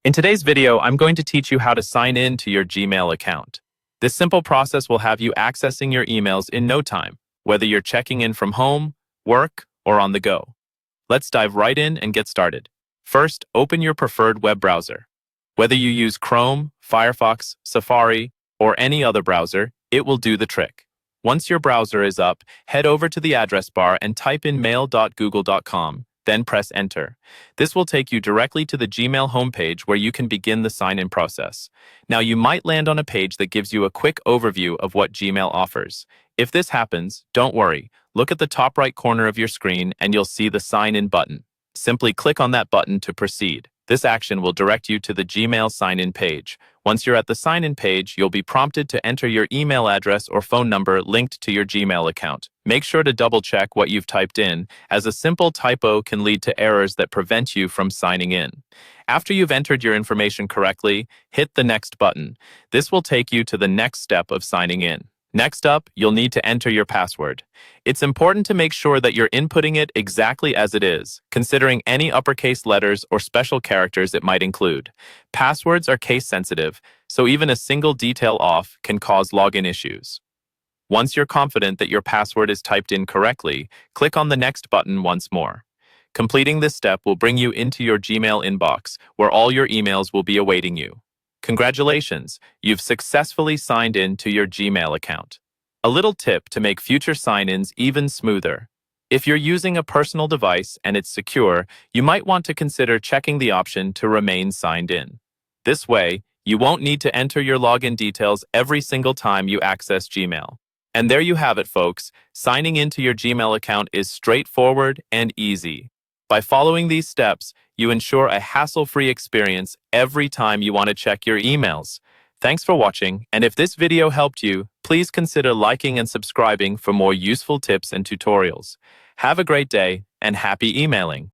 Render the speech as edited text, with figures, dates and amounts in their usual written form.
In today's video, I'm going to teach you how to sign in to your Gmail account. This simple process will have you accessing your emails in no time, whether you're checking in from home, work, or on the go. Let's dive right in and get started. First, open your preferred web browser. Whether you use Chrome, Firefox, Safari, or any other browser, it will do the trick. Once your browser is up, head over to the address bar and type in mail.google.com. Then press Enter. This will take you directly to the Gmail homepage where you can begin the sign-in process. Now, you might land on a page that gives you a quick overview of what Gmail offers. If this happens, don't worry. Look at the top right corner of your screen and you'll see the Sign-In button. Simply click on that button to proceed. This action will direct you to the Gmail sign-in page. Once you're at the sign-in page, you'll be prompted to enter your email address or phone number linked to your Gmail account. Make sure to double-check what you've typed in, as a simple typo can lead to errors that prevent you from signing in. After you've entered your information correctly, hit the Next button. This will take you to the next step of signing in. Next up, you'll need to enter your password. It's important to make sure that you're inputting it exactly as it is, considering any uppercase letters or special characters it might include. Passwords are case-sensitive, so even a single detail off can cause login issues. Once you're confident that your password is typed in correctly, click on the Next button once more. Completing this step will bring you into your Gmail inbox, where all your emails will be awaiting you. Congratulations, you've successfully signed in to your Gmail account. A little tip to make future sign-ins even smoother. If you're using a personal device and it's secure, you might want to consider checking the option to remain signed in. This way, you won't need to enter your login details every single time you access Gmail. And there you have it, folks. Signing into your Gmail account is straightforward and easy. By following these steps, you ensure a hassle-free experience every time you want to check your emails. Thanks for watching, and if this video helped you, please consider liking and subscribing for more useful tips and tutorials. Have a great day, and happy emailing!